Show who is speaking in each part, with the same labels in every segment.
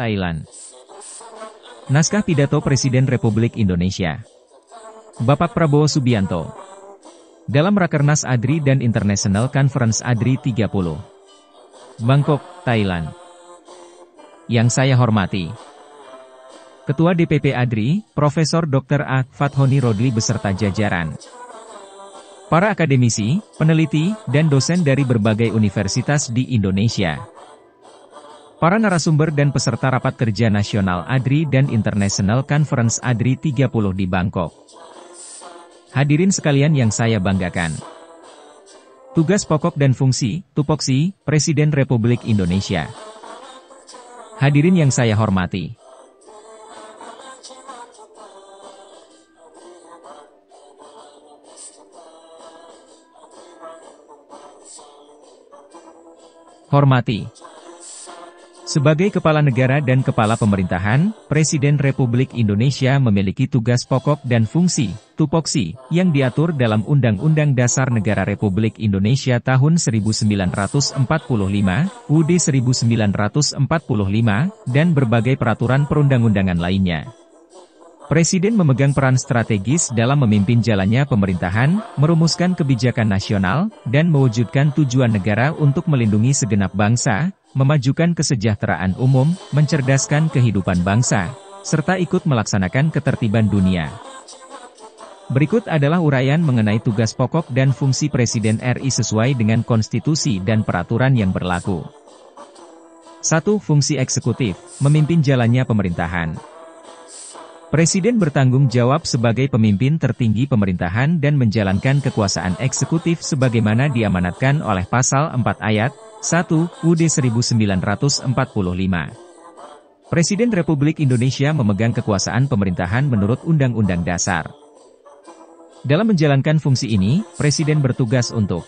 Speaker 1: Thailand. Naskah pidato Presiden Republik Indonesia Bapak Prabowo Subianto dalam Rakernas ADRI dan International Conference ADRI 30 Bangkok, Thailand. Yang saya hormati Ketua DPP ADRI, Profesor Dr. A. Fathoni Rodli beserta jajaran para akademisi, peneliti, dan dosen dari berbagai universitas di Indonesia. Para narasumber dan peserta Rapat Kerja Nasional ADRI dan International Conference ADRI 30 di Bangkok. Hadirin sekalian yang saya banggakan. Tugas pokok dan fungsi, tupoksi, Presiden Republik Indonesia. Hadirin yang saya hormati. Hormati. Sebagai Kepala Negara dan Kepala Pemerintahan, Presiden Republik Indonesia memiliki tugas pokok dan fungsi, tupoksi, yang diatur dalam Undang-Undang Dasar Negara Republik Indonesia tahun 1945, UUD 1945, dan berbagai peraturan perundang-undangan lainnya. Presiden memegang peran strategis dalam memimpin jalannya pemerintahan, merumuskan kebijakan nasional, dan mewujudkan tujuan negara untuk melindungi segenap bangsa, memajukan kesejahteraan umum, mencerdaskan kehidupan bangsa, serta ikut melaksanakan ketertiban dunia. Berikut adalah uraian mengenai tugas pokok dan fungsi Presiden RI sesuai dengan konstitusi dan peraturan yang berlaku. 1. Fungsi eksekutif, memimpin jalannya pemerintahan. Presiden bertanggung jawab sebagai pemimpin tertinggi pemerintahan dan menjalankan kekuasaan eksekutif sebagaimana diamanatkan oleh Pasal 4 Ayat 1, UUD 1945. Presiden Republik Indonesia memegang kekuasaan pemerintahan menurut Undang-Undang Dasar. Dalam menjalankan fungsi ini, Presiden bertugas untuk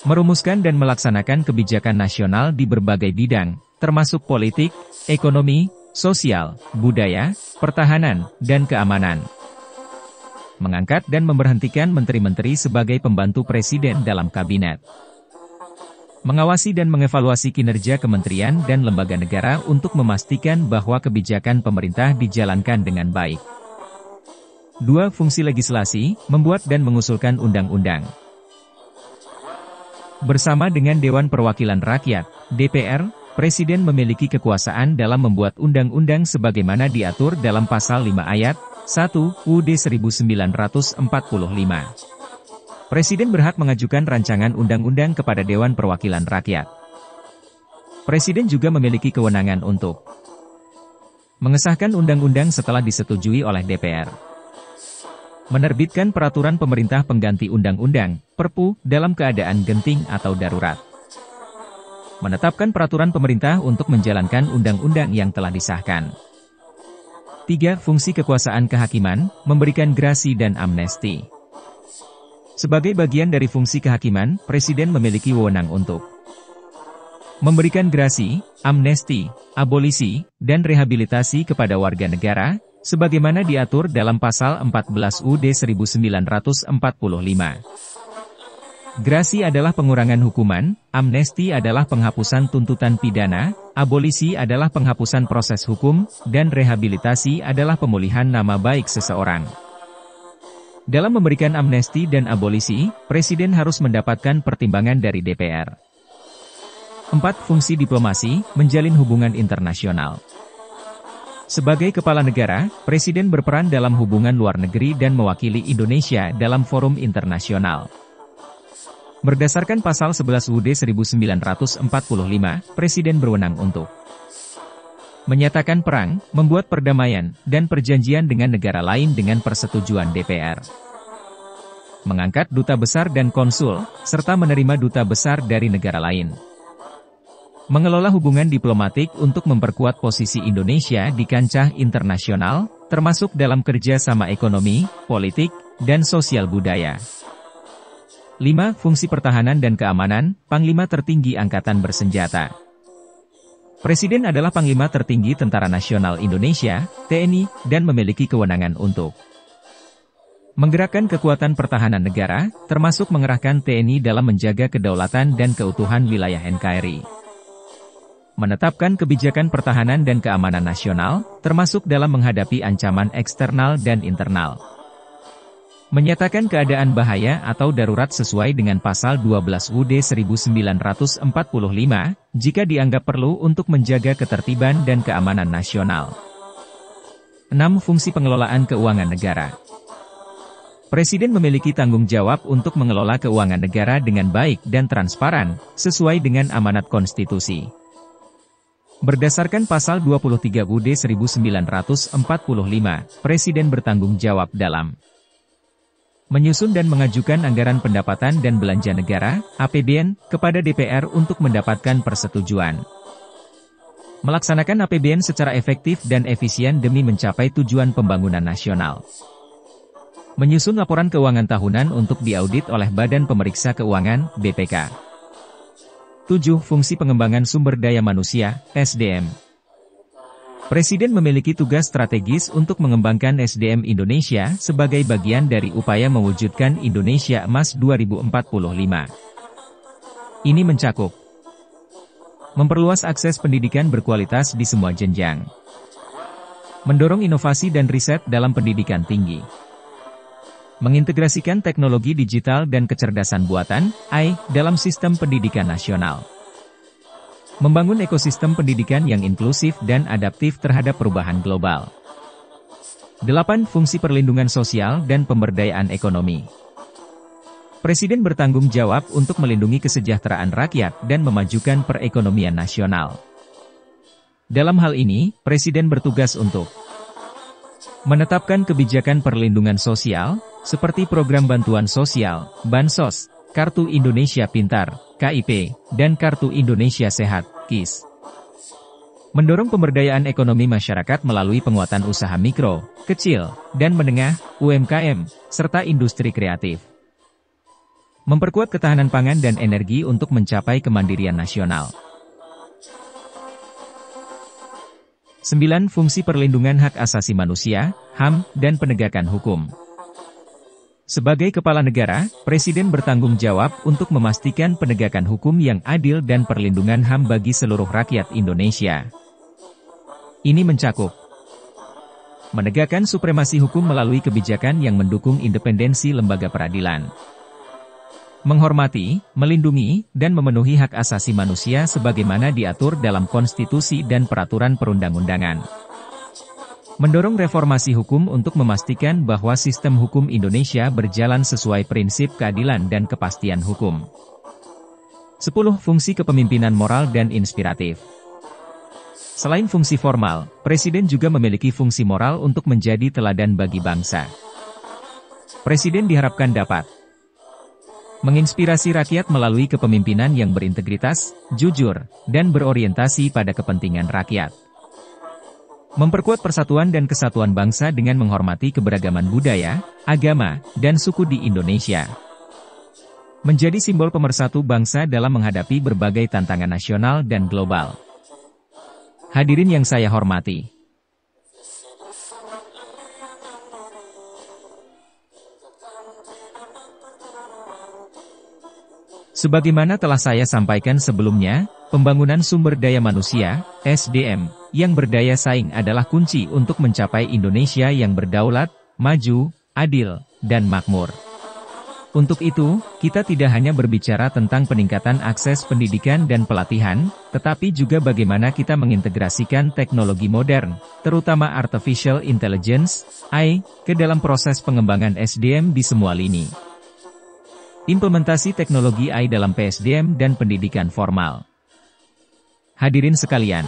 Speaker 1: merumuskan dan melaksanakan kebijakan nasional di berbagai bidang, termasuk politik, ekonomi, sosial, budaya, pertahanan, dan keamanan. Mengangkat dan memberhentikan menteri-menteri sebagai pembantu Presiden dalam kabinet. Mengawasi dan mengevaluasi kinerja kementerian dan lembaga negara untuk memastikan bahwa kebijakan pemerintah dijalankan dengan baik. 2. Fungsi legislasi, membuat dan mengusulkan undang-undang. Bersama dengan Dewan Perwakilan Rakyat, DPR, Presiden memiliki kekuasaan dalam membuat undang-undang sebagaimana diatur dalam Pasal 5 Ayat 1, UUD 1945. Presiden berhak mengajukan rancangan undang-undang kepada Dewan Perwakilan Rakyat. Presiden juga memiliki kewenangan untuk mengesahkan undang-undang setelah disetujui oleh DPR. Menerbitkan peraturan pemerintah pengganti undang-undang, Perpu, dalam keadaan genting atau darurat. Menetapkan peraturan pemerintah untuk menjalankan undang-undang yang telah disahkan. 3. Fungsi kekuasaan kehakiman, memberikan grasi dan amnesti. Sebagai bagian dari fungsi kehakiman, Presiden memiliki wewenang untuk memberikan grasi, amnesti, abolisi, dan rehabilitasi kepada warga negara, sebagaimana diatur dalam Pasal 14 UUD 1945. Grasi adalah pengurangan hukuman, amnesti adalah penghapusan tuntutan pidana, abolisi adalah penghapusan proses hukum, dan rehabilitasi adalah pemulihan nama baik seseorang. Dalam memberikan amnesti dan abolisi, Presiden harus mendapatkan pertimbangan dari DPR. 4. Fungsi diplomasi, menjalin hubungan internasional. Sebagai kepala negara, Presiden berperan dalam hubungan luar negeri dan mewakili Indonesia dalam forum internasional. Berdasarkan Pasal 11 UUD 1945, Presiden berwenang untuk menyatakan perang, membuat perdamaian, dan perjanjian dengan negara lain dengan persetujuan DPR. Mengangkat duta besar dan konsul, serta menerima duta besar dari negara lain. Mengelola hubungan diplomatik untuk memperkuat posisi Indonesia di kancah internasional, termasuk dalam kerja sama ekonomi, politik, dan sosial budaya. 5. Fungsi pertahanan dan keamanan, Panglima Tertinggi Angkatan Bersenjata. Presiden adalah Panglima Tertinggi Tentara Nasional Indonesia, TNI, dan memiliki kewenangan untuk menggerakkan kekuatan pertahanan negara, termasuk mengerahkan TNI dalam menjaga kedaulatan dan keutuhan wilayah NKRI. Menetapkan kebijakan pertahanan dan keamanan nasional, termasuk dalam menghadapi ancaman eksternal dan internal. Menyatakan keadaan bahaya atau darurat sesuai dengan pasal 12 UUD 1945, jika dianggap perlu untuk menjaga ketertiban dan keamanan nasional. 6. Fungsi pengelolaan keuangan negara. Presiden memiliki tanggung jawab untuk mengelola keuangan negara dengan baik dan transparan, sesuai dengan amanat konstitusi. Berdasarkan pasal 23 UUD 1945, Presiden bertanggung jawab dalam menyusun dan mengajukan anggaran pendapatan dan belanja negara, APBN, kepada DPR untuk mendapatkan persetujuan. Melaksanakan APBN secara efektif dan efisien demi mencapai tujuan pembangunan nasional. Menyusun laporan keuangan tahunan untuk diaudit oleh Badan Pemeriksa Keuangan, BPK. 7. Fungsi pengembangan sumber daya manusia, SDM. Presiden memiliki tugas strategis untuk mengembangkan SDM Indonesia sebagai bagian dari upaya mewujudkan Indonesia Emas 2045. Ini mencakup memperluas akses pendidikan berkualitas di semua jenjang, mendorong inovasi dan riset dalam pendidikan tinggi, mengintegrasikan teknologi digital dan kecerdasan buatan, AI, dalam sistem pendidikan nasional. Membangun ekosistem pendidikan yang inklusif dan adaptif terhadap perubahan global. 8. Fungsi perlindungan sosial dan pemberdayaan ekonomi. Presiden bertanggung jawab untuk melindungi kesejahteraan rakyat dan memajukan perekonomian nasional. Dalam hal ini, Presiden bertugas untuk menetapkan kebijakan perlindungan sosial, seperti program bantuan sosial, Bansos, Kartu Indonesia Pintar, KIP, dan Kartu Indonesia Sehat, KIS. Mendorong pemberdayaan ekonomi masyarakat melalui penguatan usaha mikro, kecil, dan menengah, UMKM, serta industri kreatif. Memperkuat ketahanan pangan dan energi untuk mencapai kemandirian nasional. 9. Fungsi perlindungan hak asasi manusia, HAM, dan penegakan hukum. Sebagai kepala negara, Presiden bertanggung jawab untuk memastikan penegakan hukum yang adil dan perlindungan HAM bagi seluruh rakyat Indonesia. Ini mencakup menegakkan supremasi hukum melalui kebijakan yang mendukung independensi lembaga peradilan, menghormati, melindungi, dan memenuhi hak asasi manusia sebagaimana diatur dalam konstitusi dan peraturan perundang-undangan. Mendorong reformasi hukum untuk memastikan bahwa sistem hukum Indonesia berjalan sesuai prinsip keadilan dan kepastian hukum. 10. Fungsi kepemimpinan moral dan inspiratif. Selain fungsi formal, Presiden juga memiliki fungsi moral untuk menjadi teladan bagi bangsa. Presiden diharapkan dapat menginspirasi rakyat melalui kepemimpinan yang berintegritas, jujur, dan berorientasi pada kepentingan rakyat. Memperkuat persatuan dan kesatuan bangsa dengan menghormati keberagaman budaya, agama, dan suku di Indonesia. Menjadi simbol pemersatu bangsa dalam menghadapi berbagai tantangan nasional dan global. Hadirin yang saya hormati. Sebagaimana telah saya sampaikan sebelumnya, pembangunan sumber daya manusia, SDM, yang berdaya saing adalah kunci untuk mencapai Indonesia yang berdaulat, maju, adil, dan makmur. Untuk itu, kita tidak hanya berbicara tentang peningkatan akses pendidikan dan pelatihan, tetapi juga bagaimana kita mengintegrasikan teknologi modern, terutama Artificial Intelligence, AI, ke dalam proses pengembangan SDM di semua lini. Implementasi teknologi AI dalam PSDM dan pendidikan formal. Hadirin sekalian,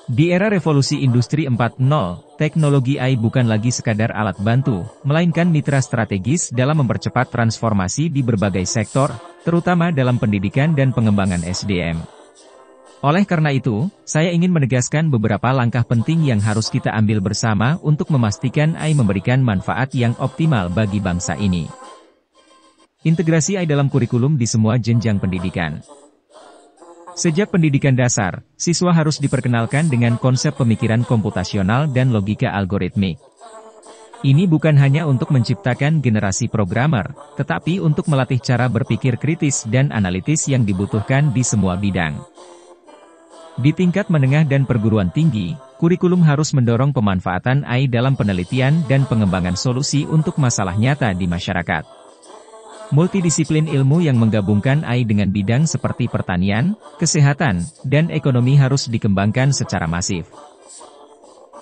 Speaker 1: di era revolusi industri 4.0, teknologi AI bukan lagi sekadar alat bantu, melainkan mitra strategis dalam mempercepat transformasi di berbagai sektor, terutama dalam pendidikan dan pengembangan SDM. Oleh karena itu, saya ingin menegaskan beberapa langkah penting yang harus kita ambil bersama untuk memastikan AI memberikan manfaat yang optimal bagi bangsa ini. Integrasi AI dalam kurikulum di semua jenjang pendidikan. Sejak pendidikan dasar, siswa harus diperkenalkan dengan konsep pemikiran komputasional dan logika algoritmik. Ini bukan hanya untuk menciptakan generasi programmer, tetapi untuk melatih cara berpikir kritis dan analitis yang dibutuhkan di semua bidang. Di tingkat menengah dan perguruan tinggi, kurikulum harus mendorong pemanfaatan AI dalam penelitian dan pengembangan solusi untuk masalah nyata di masyarakat. Multidisiplin ilmu yang menggabungkan AI dengan bidang seperti pertanian, kesehatan, dan ekonomi harus dikembangkan secara masif.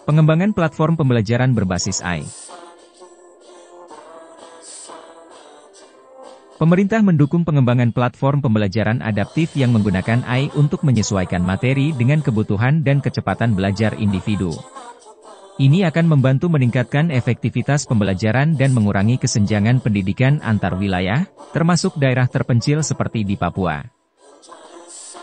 Speaker 1: Pengembangan platform pembelajaran berbasis AI. Pemerintah mendukung pengembangan platform pembelajaran adaptif yang menggunakan AI untuk menyesuaikan materi dengan kebutuhan dan kecepatan belajar individu. Ini akan membantu meningkatkan efektivitas pembelajaran dan mengurangi kesenjangan pendidikan antar wilayah, termasuk daerah terpencil seperti di Papua.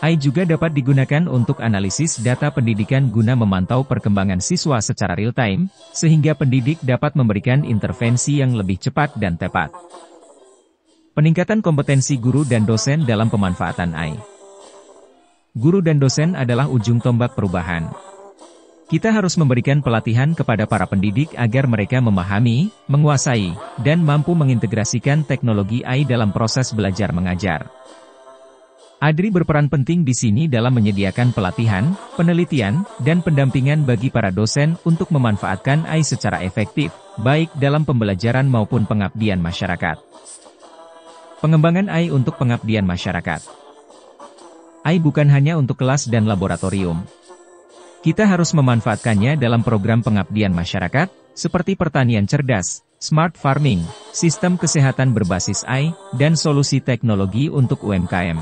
Speaker 1: AI juga dapat digunakan untuk analisis data pendidikan guna memantau perkembangan siswa secara real-time, sehingga pendidik dapat memberikan intervensi yang lebih cepat dan tepat. Peningkatan kompetensi guru dan dosen dalam pemanfaatan AI. Guru dan dosen adalah ujung tombak perubahan. Kita harus memberikan pelatihan kepada para pendidik agar mereka memahami, menguasai, dan mampu mengintegrasikan teknologi AI dalam proses belajar mengajar. ADRI berperan penting di sini dalam menyediakan pelatihan, penelitian, dan pendampingan bagi para dosen untuk memanfaatkan AI secara efektif, baik dalam pembelajaran maupun pengabdian masyarakat. Pengembangan AI untuk pengabdian masyarakat. AI bukan hanya untuk kelas dan laboratorium. Kita harus memanfaatkannya dalam program pengabdian masyarakat, seperti pertanian cerdas, smart farming, sistem kesehatan berbasis AI, dan solusi teknologi untuk UMKM.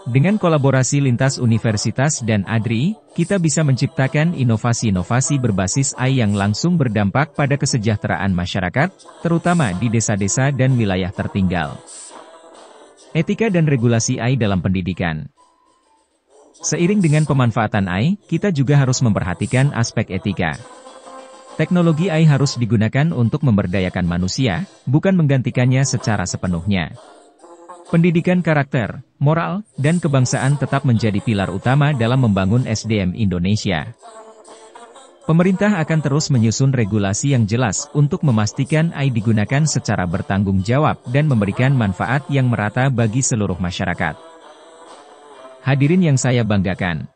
Speaker 1: Dengan kolaborasi lintas universitas dan ADRI, kita bisa menciptakan inovasi-inovasi berbasis AI yang langsung berdampak pada kesejahteraan masyarakat, terutama di desa-desa dan wilayah tertinggal. Etika dan regulasi AI dalam pendidikan. Seiring dengan pemanfaatan AI, kita juga harus memperhatikan aspek etika. Teknologi AI harus digunakan untuk memberdayakan manusia, bukan menggantikannya secara sepenuhnya. Pendidikan karakter, moral, dan kebangsaan tetap menjadi pilar utama dalam membangun SDM Indonesia. Pemerintah akan terus menyusun regulasi yang jelas untuk memastikan AI digunakan secara bertanggung jawab dan memberikan manfaat yang merata bagi seluruh masyarakat. Hadirin yang saya banggakan,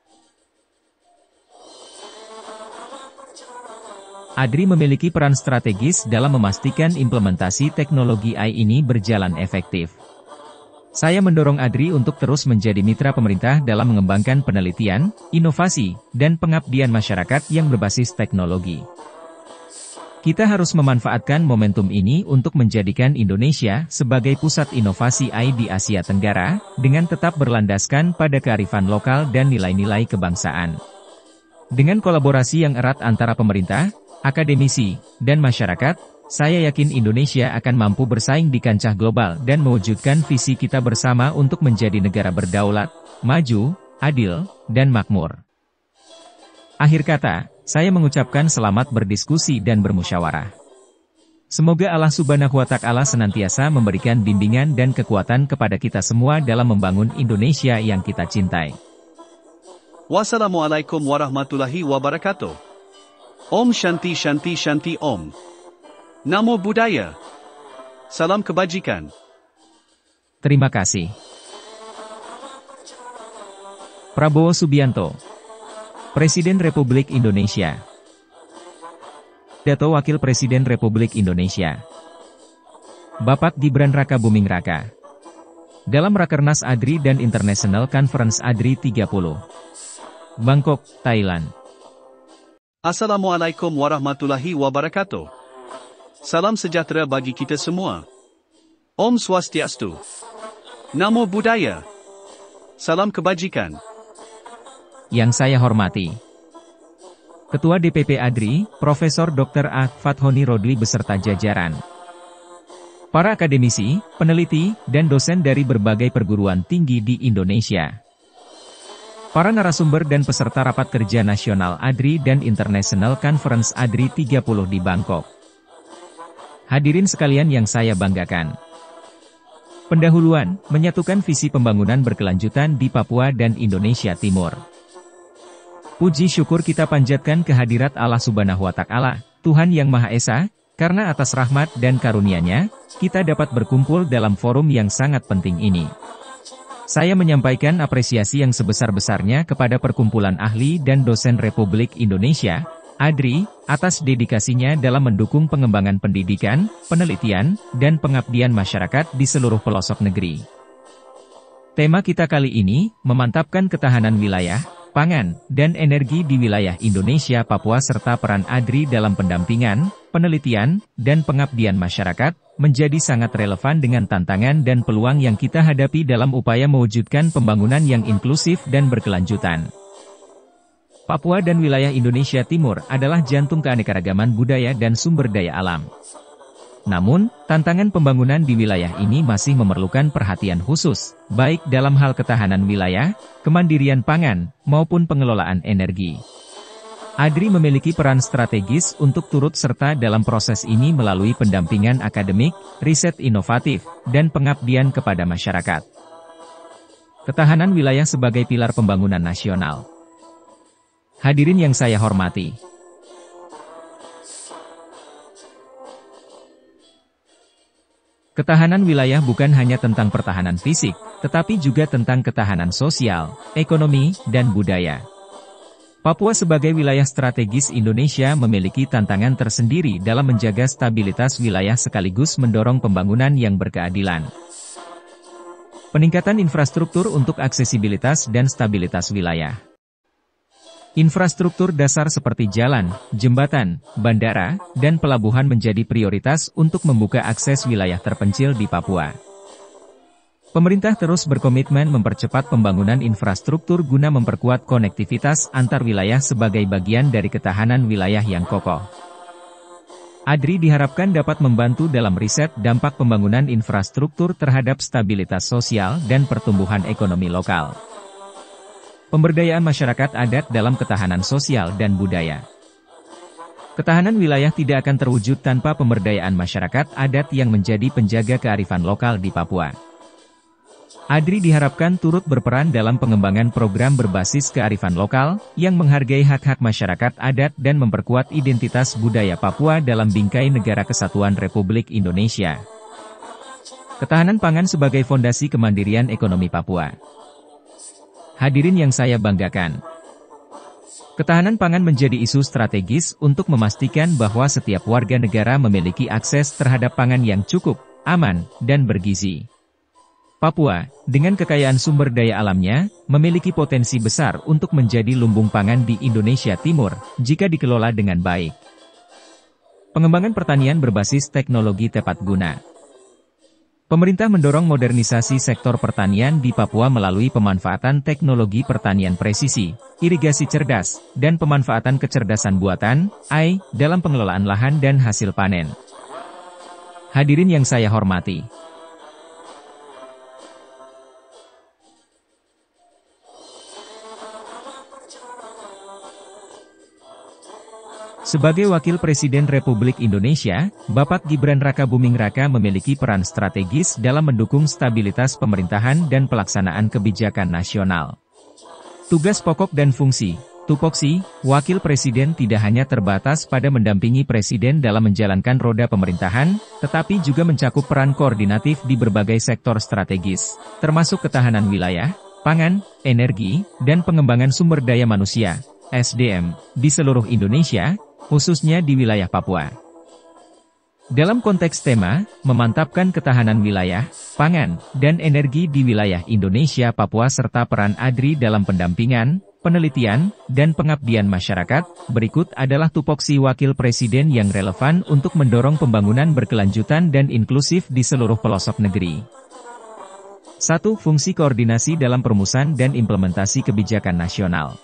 Speaker 1: ADRI memiliki peran strategis dalam memastikan implementasi teknologi AI ini berjalan efektif. Saya mendorong ADRI untuk terus menjadi mitra pemerintah dalam mengembangkan penelitian, inovasi, dan pengabdian masyarakat yang berbasis teknologi. Kita harus memanfaatkan momentum ini untuk menjadikan Indonesia sebagai pusat inovasi AI di Asia Tenggara, dengan tetap berlandaskan pada kearifan lokal dan nilai-nilai kebangsaan. Dengan kolaborasi yang erat antara pemerintah, akademisi, dan masyarakat, saya yakin Indonesia akan mampu bersaing di kancah global dan mewujudkan visi kita bersama untuk menjadi negara berdaulat, maju, adil, dan makmur. Akhir kata, saya mengucapkan selamat berdiskusi dan bermusyawarah. Semoga Allah Subhanahu wa Ta'ala senantiasa memberikan bimbingan dan kekuatan kepada kita semua dalam membangun Indonesia yang kita cintai.
Speaker 2: Wassalamualaikum warahmatullahi wabarakatuh. Om Shanti Shanti Shanti Om. Namo Buddhaya. Salam kebajikan.
Speaker 1: Terima kasih. Prabowo Subianto, Presiden Republik Indonesia. Pidato Wakil Presiden Republik Indonesia, Bapak Gibran Raka Buming Raka. Dalam Rakernas ADRI dan International Conference ADRI 30. Bangkok, Thailand.
Speaker 2: Assalamualaikum warahmatullahi wabarakatuh. Salam sejahtera bagi kita semua. Om Swastiastu. Namo Buddhaya. Salam kebajikan.
Speaker 1: Yang saya hormati, Ketua DPP ADRI, Profesor Dr. A. Fathoni Rodli beserta jajaran. Para akademisi, peneliti, dan dosen dari berbagai perguruan tinggi di Indonesia. Para narasumber dan peserta Rapat Kerja Nasional ADRI dan International Conference ADRI 30 di Bangkok. Hadirin sekalian yang saya banggakan. Pendahuluan, menyatukan visi pembangunan berkelanjutan di Papua dan Indonesia Timur. Puji syukur kita panjatkan kehadirat Allah Subhanahu wa Ta'ala, Tuhan Yang Maha Esa, karena atas rahmat dan karunia-Nya, kita dapat berkumpul dalam forum yang sangat penting ini. Saya menyampaikan apresiasi yang sebesar-besarnya kepada Perkumpulan Ahli dan Dosen Republik Indonesia, ADRI, atas dedikasinya dalam mendukung pengembangan pendidikan, penelitian, dan pengabdian masyarakat di seluruh pelosok negeri. Tema kita kali ini, memantapkan ketahanan wilayah, pangan, dan energi di wilayah Indonesia Papua serta peran ADRI dalam pendampingan, penelitian, dan pengabdian masyarakat, menjadi sangat relevan dengan tantangan dan peluang yang kita hadapi dalam upaya mewujudkan pembangunan yang inklusif dan berkelanjutan. Papua dan wilayah Indonesia Timur adalah jantung keanekaragaman budaya dan sumber daya alam. Namun, tantangan pembangunan di wilayah ini masih memerlukan perhatian khusus, baik dalam hal ketahanan wilayah, kemandirian pangan, maupun pengelolaan energi. ADRI memiliki peran strategis untuk turut serta dalam proses ini melalui pendampingan akademik, riset inovatif, dan pengabdian kepada masyarakat. Ketahanan wilayah sebagai pilar pembangunan nasional. Hadirin yang saya hormati. Ketahanan wilayah bukan hanya tentang pertahanan fisik, tetapi juga tentang ketahanan sosial, ekonomi, dan budaya. Papua sebagai wilayah strategis Indonesia memiliki tantangan tersendiri dalam menjaga stabilitas wilayah sekaligus mendorong pembangunan yang berkeadilan. Peningkatan infrastruktur untuk aksesibilitas dan stabilitas wilayah. Infrastruktur dasar seperti jalan, jembatan, bandara, dan pelabuhan menjadi prioritas untuk membuka akses wilayah terpencil di Papua. Pemerintah terus berkomitmen mempercepat pembangunan infrastruktur guna memperkuat konektivitas antar wilayah sebagai bagian dari ketahanan wilayah yang kokoh. ADRI diharapkan dapat membantu dalam riset dampak pembangunan infrastruktur terhadap stabilitas sosial dan pertumbuhan ekonomi lokal. Pemberdayaan masyarakat adat dalam ketahanan sosial dan budaya. Ketahanan wilayah tidak akan terwujud tanpa pemberdayaan masyarakat adat yang menjadi penjaga kearifan lokal di Papua. ADRI diharapkan turut berperan dalam pengembangan program berbasis kearifan lokal, yang menghargai hak-hak masyarakat adat dan memperkuat identitas budaya Papua dalam bingkai Negara Kesatuan Republik Indonesia. Ketahanan pangan sebagai fondasi kemandirian ekonomi Papua. Hadirin yang saya banggakan. Ketahanan pangan menjadi isu strategis untuk memastikan bahwa setiap warga negara memiliki akses terhadap pangan yang cukup, aman, dan bergizi. Papua, dengan kekayaan sumber daya alamnya, memiliki potensi besar untuk menjadi lumbung pangan di Indonesia Timur, jika dikelola dengan baik. Pengembangan pertanian berbasis teknologi tepat guna. Pemerintah mendorong modernisasi sektor pertanian di Papua melalui pemanfaatan teknologi pertanian presisi, irigasi cerdas, dan pemanfaatan kecerdasan buatan, AI, dalam pengelolaan lahan dan hasil panen. Hadirin yang saya hormati. Sebagai Wakil Presiden Republik Indonesia, Bapak Gibran Rakabuming Raka memiliki peran strategis dalam mendukung stabilitas pemerintahan dan pelaksanaan kebijakan nasional. Tugas pokok dan fungsi, tupoksi, Wakil Presiden tidak hanya terbatas pada mendampingi Presiden dalam menjalankan roda pemerintahan, tetapi juga mencakup peran koordinatif di berbagai sektor strategis, termasuk ketahanan wilayah, pangan, energi, dan pengembangan sumber daya manusia, SDM, di seluruh Indonesia, khususnya di wilayah Papua. Dalam konteks tema, memantapkan ketahanan wilayah, pangan, dan energi di wilayah Indonesia Papua serta peran ADRI dalam pendampingan, penelitian, dan pengabdian masyarakat, berikut adalah tupoksi Wakil Presiden yang relevan untuk mendorong pembangunan berkelanjutan dan inklusif di seluruh pelosok negeri. 1. Fungsi koordinasi dalam perumusan dan implementasi kebijakan nasional.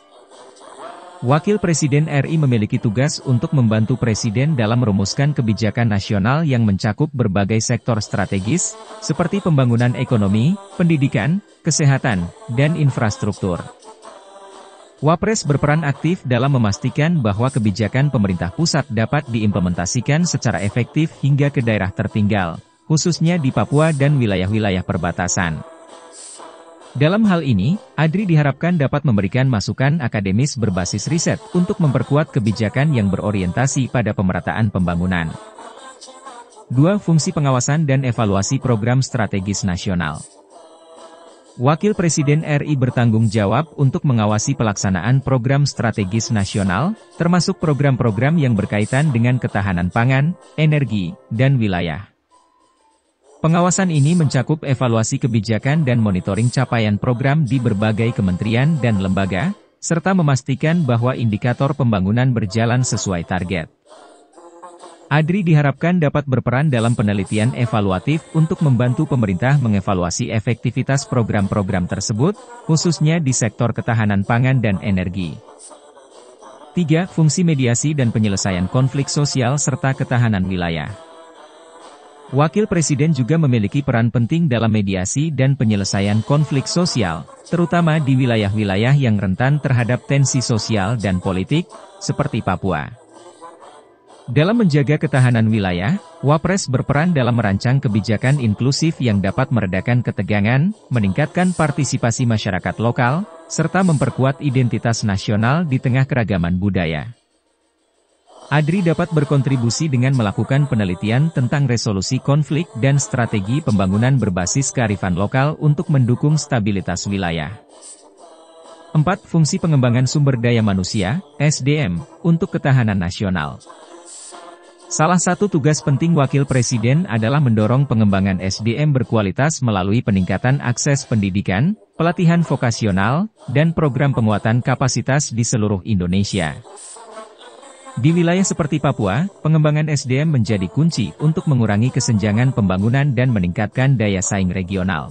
Speaker 1: Wakil Presiden RI memiliki tugas untuk membantu Presiden dalam merumuskan kebijakan nasional yang mencakup berbagai sektor strategis, seperti pembangunan ekonomi, pendidikan, kesehatan, dan infrastruktur. Wapres berperan aktif dalam memastikan bahwa kebijakan pemerintah pusat dapat diimplementasikan secara efektif hingga ke daerah tertinggal, khususnya di Papua dan wilayah-wilayah perbatasan. Dalam hal ini, ADRI diharapkan dapat memberikan masukan akademis berbasis riset untuk memperkuat kebijakan yang berorientasi pada pemerataan pembangunan. 2. Fungsi pengawasan dan evaluasi program strategis nasional. Wakil Presiden RI bertanggung jawab untuk mengawasi pelaksanaan program strategis nasional, termasuk program-program yang berkaitan dengan ketahanan pangan, energi, dan wilayah. Pengawasan ini mencakup evaluasi kebijakan dan monitoring capaian program di berbagai kementerian dan lembaga, serta memastikan bahwa indikator pembangunan berjalan sesuai target. ADRI diharapkan dapat berperan dalam penelitian evaluatif untuk membantu pemerintah mengevaluasi efektivitas program-program tersebut, khususnya di sektor ketahanan pangan dan energi. 3. Fungsi mediasi dan penyelesaian konflik sosial serta ketahanan wilayah. Wakil Presiden juga memiliki peran penting dalam mediasi dan penyelesaian konflik sosial, terutama di wilayah-wilayah yang rentan terhadap tensi sosial dan politik, seperti Papua. Dalam menjaga ketahanan wilayah, Wapres berperan dalam merancang kebijakan inklusif yang dapat meredakan ketegangan, meningkatkan partisipasi masyarakat lokal, serta memperkuat identitas nasional di tengah keragaman budaya. ADRI dapat berkontribusi dengan melakukan penelitian tentang resolusi konflik dan strategi pembangunan berbasis kearifan lokal untuk mendukung stabilitas wilayah. 4. Fungsi pengembangan sumber daya manusia, SDM, untuk ketahanan nasional. Salah satu tugas penting Wakil Presiden adalah mendorong pengembangan SDM berkualitas melalui peningkatan akses pendidikan, pelatihan vokasional, dan program penguatan kapasitas di seluruh Indonesia. Di wilayah seperti Papua, pengembangan SDM menjadi kunci untuk mengurangi kesenjangan pembangunan dan meningkatkan daya saing regional.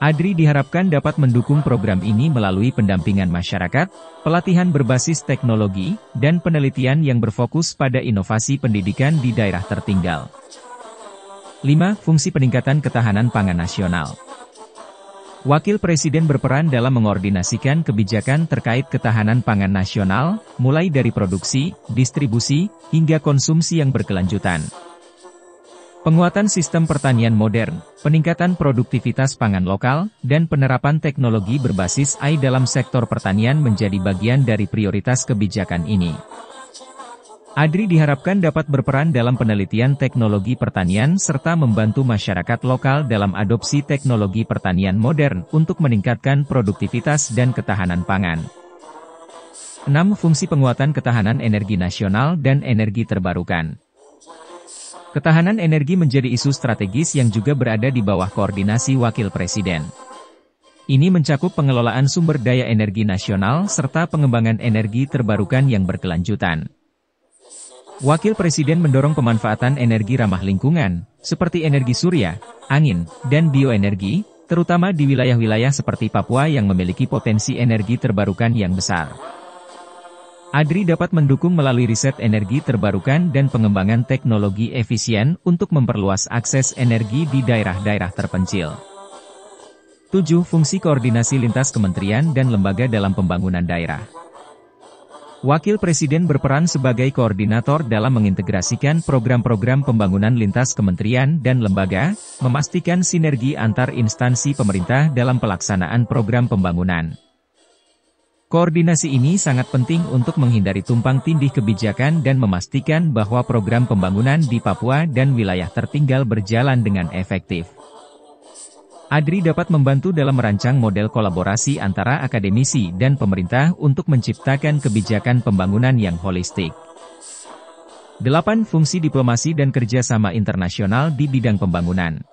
Speaker 1: ADRI diharapkan dapat mendukung program ini melalui pendampingan masyarakat, pelatihan berbasis teknologi, dan penelitian yang berfokus pada inovasi pendidikan di daerah tertinggal. 5. Fungsi peningkatan ketahanan pangan nasional. Wakil Presiden berperan dalam mengordinasikan kebijakan terkait ketahanan pangan nasional, mulai dari produksi, distribusi, hingga konsumsi yang berkelanjutan. Penguatan sistem pertanian modern, peningkatan produktivitas pangan lokal, dan penerapan teknologi berbasis AI dalam sektor pertanian menjadi bagian dari prioritas kebijakan ini. ADRI diharapkan dapat berperan dalam penelitian teknologi pertanian serta membantu masyarakat lokal dalam adopsi teknologi pertanian modern untuk meningkatkan produktivitas dan ketahanan pangan. 6. Fungsi penguatan ketahanan energi nasional dan energi terbarukan. Ketahanan energi menjadi isu strategis yang juga berada di bawah koordinasi Wakil Presiden. Ini mencakup pengelolaan sumber daya energi nasional serta pengembangan energi terbarukan yang berkelanjutan. Wakil Presiden mendorong pemanfaatan energi ramah lingkungan, seperti energi surya, angin, dan bioenergi, terutama di wilayah-wilayah seperti Papua yang memiliki potensi energi terbarukan yang besar. ADRI dapat mendukung melalui riset energi terbarukan dan pengembangan teknologi efisien untuk memperluas akses energi di daerah-daerah terpencil. 7. Fungsi koordinasi lintas kementerian dan lembaga dalam pembangunan daerah. Wakil Presiden berperan sebagai koordinator dalam mengintegrasikan program-program pembangunan lintas kementerian dan lembaga, memastikan sinergi antar instansi pemerintah dalam pelaksanaan program pembangunan. Koordinasi ini sangat penting untuk menghindari tumpang tindih kebijakan dan memastikan bahwa program pembangunan di Papua dan wilayah tertinggal berjalan dengan efektif. ADRI dapat membantu dalam merancang model kolaborasi antara akademisi dan pemerintah untuk menciptakan kebijakan pembangunan yang holistik. 8. Fungsi diplomasi dan kerjasama internasional di bidang pembangunan.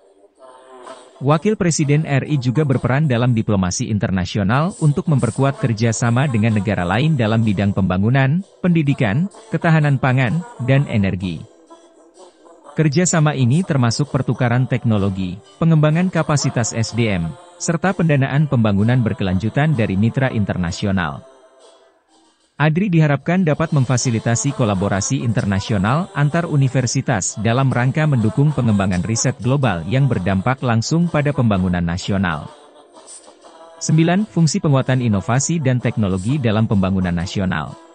Speaker 1: Wakil Presiden RI juga berperan dalam diplomasi internasional untuk memperkuat kerjasama dengan negara lain dalam bidang pembangunan, pendidikan, ketahanan pangan, dan energi. Kerjasama ini termasuk pertukaran teknologi, pengembangan kapasitas SDM, serta pendanaan pembangunan berkelanjutan dari mitra internasional. ADRI diharapkan dapat memfasilitasi kolaborasi internasional antar universitas dalam rangka mendukung pengembangan riset global yang berdampak langsung pada pembangunan nasional. 9. Fungsi penguatan inovasi dan teknologi dalam pembangunan nasional.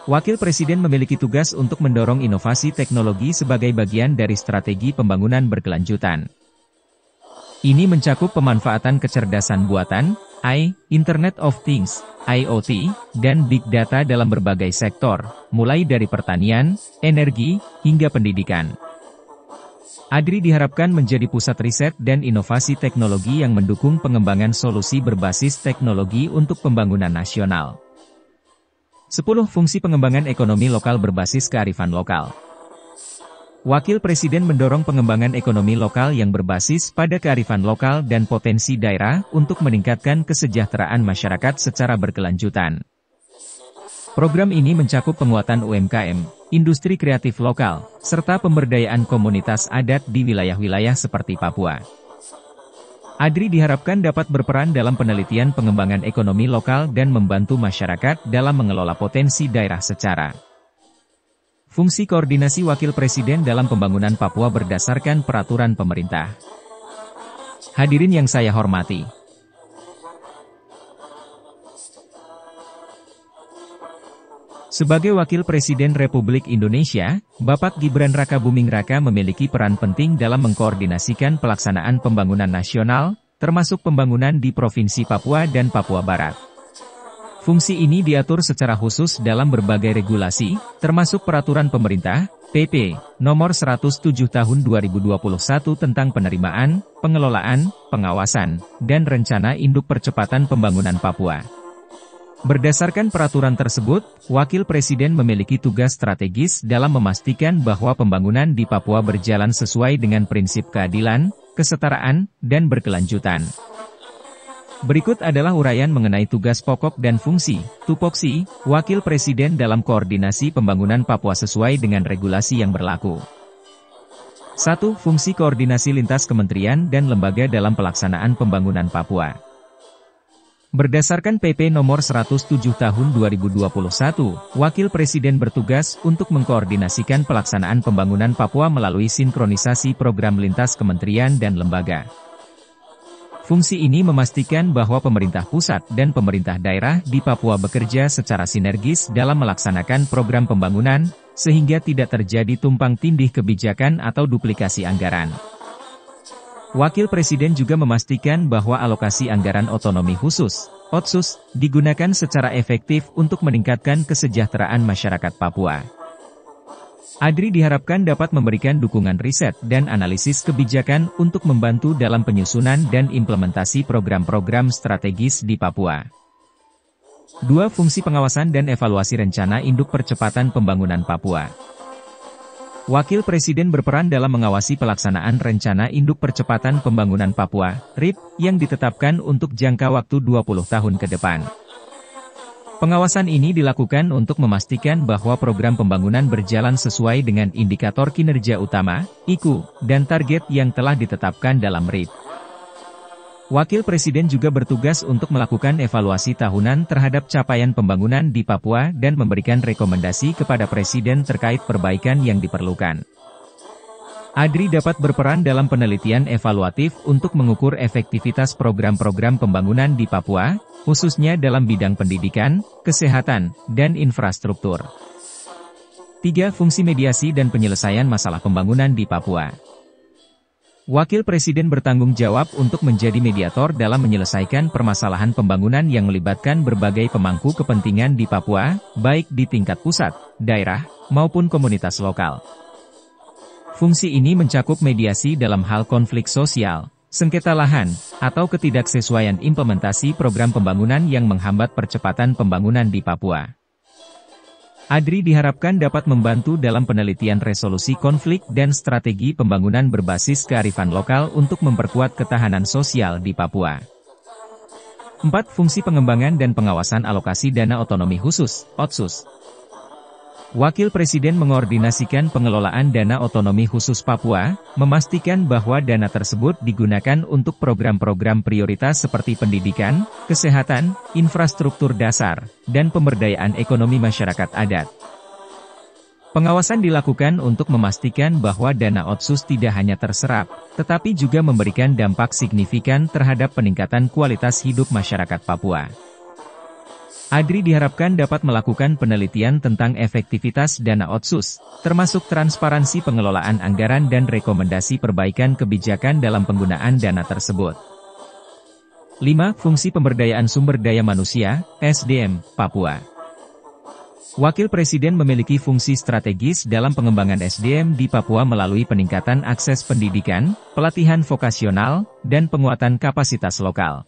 Speaker 1: Wakil Presiden memiliki tugas untuk mendorong inovasi teknologi sebagai bagian dari strategi pembangunan berkelanjutan. Ini mencakup pemanfaatan kecerdasan buatan, AI, Internet of Things, IoT, dan Big Data dalam berbagai sektor, mulai dari pertanian, energi, hingga pendidikan. ADRI diharapkan menjadi pusat riset dan inovasi teknologi yang mendukung pengembangan solusi berbasis teknologi untuk pembangunan nasional. 10 fungsi pengembangan ekonomi lokal berbasis kearifan lokal. Wakil Presiden mendorong pengembangan ekonomi lokal yang berbasis pada kearifan lokal dan potensi daerah untuk meningkatkan kesejahteraan masyarakat secara berkelanjutan. Program ini mencakup penguatan UMKM, industri kreatif lokal, serta pemberdayaan komunitas adat di wilayah-wilayah seperti Papua. ADRI diharapkan dapat berperan dalam penelitian pengembangan ekonomi lokal dan membantu masyarakat dalam mengelola potensi daerah secara. Fungsi koordinasi Wakil Presiden dalam pembangunan Papua berdasarkan peraturan pemerintah. Hadirin yang saya hormati. Sebagai Wakil Presiden Republik Indonesia, Bapak Gibran Rakabuming Raka memiliki peran penting dalam mengkoordinasikan pelaksanaan pembangunan nasional, termasuk pembangunan di Provinsi Papua dan Papua Barat. Fungsi ini diatur secara khusus dalam berbagai regulasi, termasuk Peraturan Pemerintah, PP, Nomor 107 Tahun 2021 tentang penerimaan, pengelolaan, pengawasan, dan rencana induk percepatan pembangunan Papua. Berdasarkan peraturan tersebut, Wakil Presiden memiliki tugas strategis dalam memastikan bahwa pembangunan di Papua berjalan sesuai dengan prinsip keadilan, kesetaraan, dan berkelanjutan. Berikut adalah uraian mengenai tugas pokok dan fungsi, tupoksi, Wakil Presiden dalam koordinasi pembangunan Papua sesuai dengan regulasi yang berlaku. 1. Fungsi koordinasi lintas kementerian dan lembaga dalam pelaksanaan pembangunan Papua. Berdasarkan PP Nomor 107 Tahun 2021, Wakil Presiden bertugas untuk mengkoordinasikan pelaksanaan pembangunan Papua melalui sinkronisasi program lintas kementerian dan lembaga. Fungsi ini memastikan bahwa pemerintah pusat dan pemerintah daerah di Papua bekerja secara sinergis dalam melaksanakan program pembangunan, sehingga tidak terjadi tumpang tindih kebijakan atau duplikasi anggaran. Wakil Presiden juga memastikan bahwa alokasi anggaran otonomi khusus, OTKHUS, digunakan secara efektif untuk meningkatkan kesejahteraan masyarakat Papua. ADRI diharapkan dapat memberikan dukungan riset dan analisis kebijakan untuk membantu dalam penyusunan dan implementasi program-program strategis di Papua. 2. Fungsi pengawasan dan evaluasi rencana induk percepatan pembangunan Papua. Wakil Presiden berperan dalam mengawasi pelaksanaan rencana induk percepatan pembangunan Papua, RIP, yang ditetapkan untuk jangka waktu 20 tahun ke depan. Pengawasan ini dilakukan untuk memastikan bahwa program pembangunan berjalan sesuai dengan indikator kinerja utama, IKU, dan target yang telah ditetapkan dalam RIP. Wakil Presiden juga bertugas untuk melakukan evaluasi tahunan terhadap capaian pembangunan di Papua dan memberikan rekomendasi kepada Presiden terkait perbaikan yang diperlukan. ADRI dapat berperan dalam penelitian evaluatif untuk mengukur efektivitas program-program pembangunan di Papua, khususnya dalam bidang pendidikan, kesehatan, dan infrastruktur. 3. Fungsi mediasi dan penyelesaian masalah pembangunan di Papua. Wakil Presiden bertanggung jawab untuk menjadi mediator dalam menyelesaikan permasalahan pembangunan yang melibatkan berbagai pemangku kepentingan di Papua, baik di tingkat pusat, daerah, maupun komunitas lokal. Fungsi ini mencakup mediasi dalam hal konflik sosial, sengketa lahan, atau ketidaksesuaian implementasi program pembangunan yang menghambat percepatan pembangunan di Papua. ADRI diharapkan dapat membantu dalam penelitian resolusi konflik dan strategi pembangunan berbasis kearifan lokal untuk memperkuat ketahanan sosial di Papua. 4. Fungsi pengembangan dan pengawasan alokasi dana otonomi khusus, OTKHUS. Wakil Presiden mengordinasikan pengelolaan dana otonomi khusus Papua, memastikan bahwa dana tersebut digunakan untuk program-program prioritas seperti pendidikan, kesehatan, infrastruktur dasar, dan pemberdayaan ekonomi masyarakat adat. Pengawasan dilakukan untuk memastikan bahwa dana OTKHUS tidak hanya terserap, tetapi juga memberikan dampak signifikan terhadap peningkatan kualitas hidup masyarakat Papua. Adri diharapkan dapat melakukan penelitian tentang efektivitas dana Otsus, termasuk transparansi pengelolaan anggaran dan rekomendasi perbaikan kebijakan dalam penggunaan dana tersebut. 5. Fungsi pemberdayaan sumber daya manusia, SDM, Papua. Wakil Presiden memiliki fungsi strategis dalam pengembangan SDM di Papua melalui peningkatan akses pendidikan, pelatihan vokasional, dan penguatan kapasitas lokal.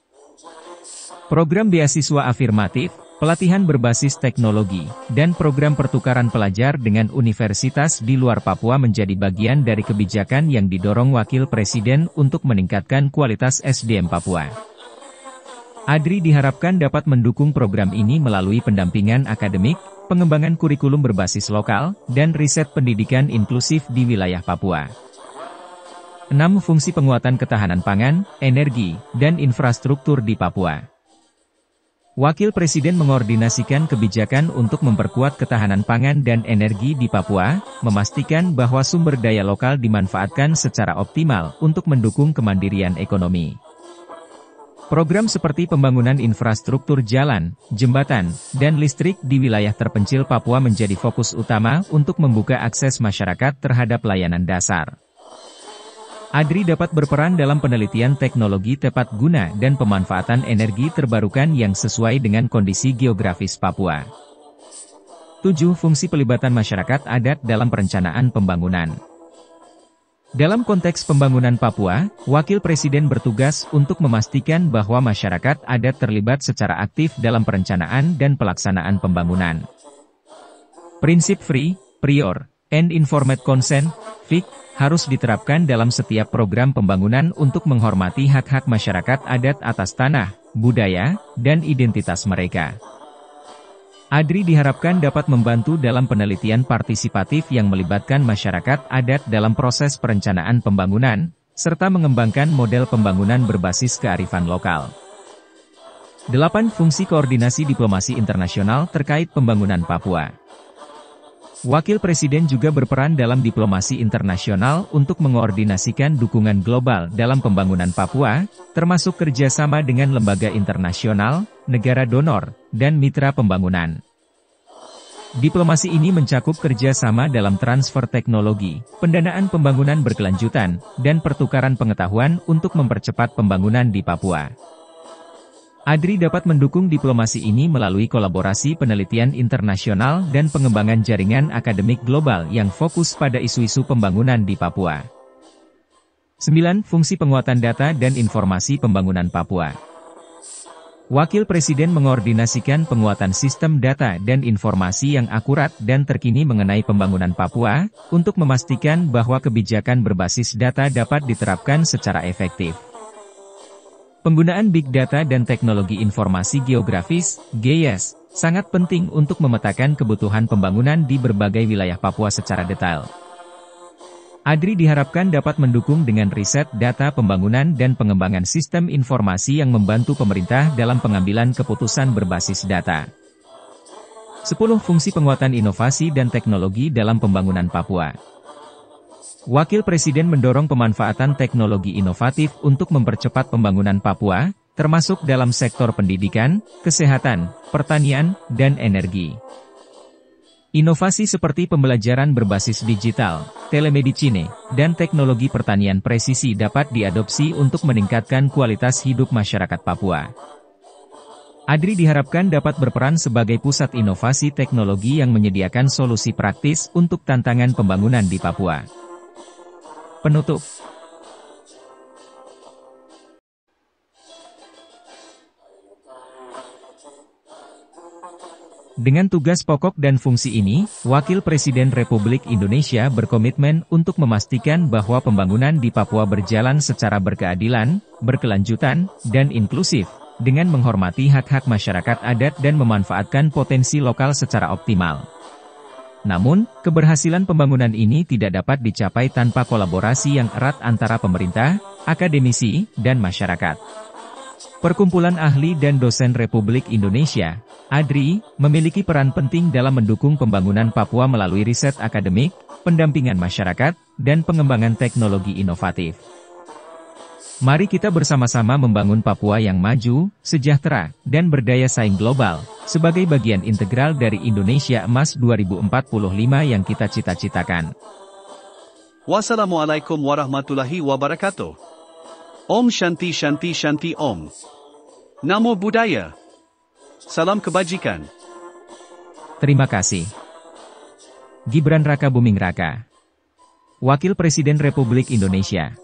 Speaker 1: Program beasiswa afirmatif, pelatihan berbasis teknologi, dan program pertukaran pelajar dengan universitas di luar Papua menjadi bagian dari kebijakan yang didorong Wakil Presiden untuk meningkatkan kualitas SDM Papua. Adri diharapkan dapat mendukung program ini melalui pendampingan akademik, pengembangan kurikulum berbasis lokal, dan riset pendidikan inklusif di wilayah Papua. 6. Fungsi penguatan ketahanan pangan, energi, dan infrastruktur di Papua. Wakil Presiden mengordinasikan kebijakan untuk memperkuat ketahanan pangan dan energi di Papua, memastikan bahwa sumber daya lokal dimanfaatkan secara optimal untuk mendukung kemandirian ekonomi. Program seperti pembangunan infrastruktur jalan, jembatan, dan listrik di wilayah terpencil Papua menjadi fokus utama untuk membuka akses masyarakat terhadap layanan dasar. Adri dapat berperan dalam penelitian teknologi tepat guna dan pemanfaatan energi terbarukan yang sesuai dengan kondisi geografis Papua. 7. Fungsi pelibatan masyarakat adat dalam perencanaan pembangunan. Dalam konteks pembangunan Papua, Wakil Presiden bertugas untuk memastikan bahwa masyarakat adat terlibat secara aktif dalam perencanaan dan pelaksanaan pembangunan. Prinsip Free, Prior, and Informed Consent, FIC, harus diterapkan dalam setiap program pembangunan untuk menghormati hak-hak masyarakat adat atas tanah, budaya, dan identitas mereka. Adri diharapkan dapat membantu dalam penelitian partisipatif yang melibatkan masyarakat adat dalam proses perencanaan pembangunan, serta mengembangkan model pembangunan berbasis kearifan lokal. 8. Fungsi koordinasi diplomasi internasional terkait pembangunan Papua. Wakil Presiden juga berperan dalam diplomasi internasional untuk mengoordinasikan dukungan global dalam pembangunan Papua, termasuk kerjasama dengan lembaga internasional, negara donor, dan mitra pembangunan. Diplomasi ini mencakup kerjasama dalam transfer teknologi, pendanaan pembangunan berkelanjutan, dan pertukaran pengetahuan untuk mempercepat pembangunan di Papua. Adri dapat mendukung diplomasi ini melalui kolaborasi penelitian internasional dan pengembangan jaringan akademik global yang fokus pada isu-isu pembangunan di Papua. 9. Fungsi penguatan data dan informasi pembangunan Papua. Wakil Presiden mengordinasikan penguatan sistem data dan informasi yang akurat dan terkini mengenai pembangunan Papua, untuk memastikan bahwa kebijakan berbasis data dapat diterapkan secara efektif. Penggunaan Big Data dan Teknologi Informasi Geografis, GIS, sangat penting untuk memetakan kebutuhan pembangunan di berbagai wilayah Papua secara detail. Adri diharapkan dapat mendukung dengan riset data pembangunan dan pengembangan sistem informasi yang membantu pemerintah dalam pengambilan keputusan berbasis data. 10. Fungsi penguatan inovasi dan teknologi dalam pembangunan Papua. Wakil Presiden mendorong pemanfaatan teknologi inovatif untuk mempercepat pembangunan Papua, termasuk dalam sektor pendidikan, kesehatan, pertanian, dan energi. Inovasi seperti pembelajaran berbasis digital, telemedicine, dan teknologi pertanian presisi dapat diadopsi untuk meningkatkan kualitas hidup masyarakat Papua. Adri diharapkan dapat berperan sebagai pusat inovasi teknologi yang menyediakan solusi praktis untuk tantangan pembangunan di Papua. Penutup. Dengan tugas pokok dan fungsi ini, Wakil Presiden Republik Indonesia berkomitmen untuk memastikan bahwa pembangunan di Papua berjalan secara berkeadilan, berkelanjutan, dan inklusif, dengan menghormati hak-hak masyarakat adat dan memanfaatkan potensi lokal secara optimal. Namun, keberhasilan pembangunan ini tidak dapat dicapai tanpa kolaborasi yang erat antara pemerintah, akademisi, dan masyarakat. Perkumpulan Ahli dan Dosen Republik Indonesia, ADRI, memiliki peran penting dalam mendukung pembangunan Papua melalui riset akademik, pendampingan masyarakat, dan pengembangan teknologi inovatif. Mari kita bersama-sama membangun Papua yang maju, sejahtera, dan berdaya saing global, sebagai bagian integral dari Indonesia Emas 2045 yang kita cita-citakan.
Speaker 2: Wassalamualaikum warahmatullahi wabarakatuh. Om Shanti Shanti Shanti Om. Namo Buddhaya. Salam kebajikan.
Speaker 1: Terima kasih. Gibran Raka Buming Raka, Wakil Presiden Republik Indonesia.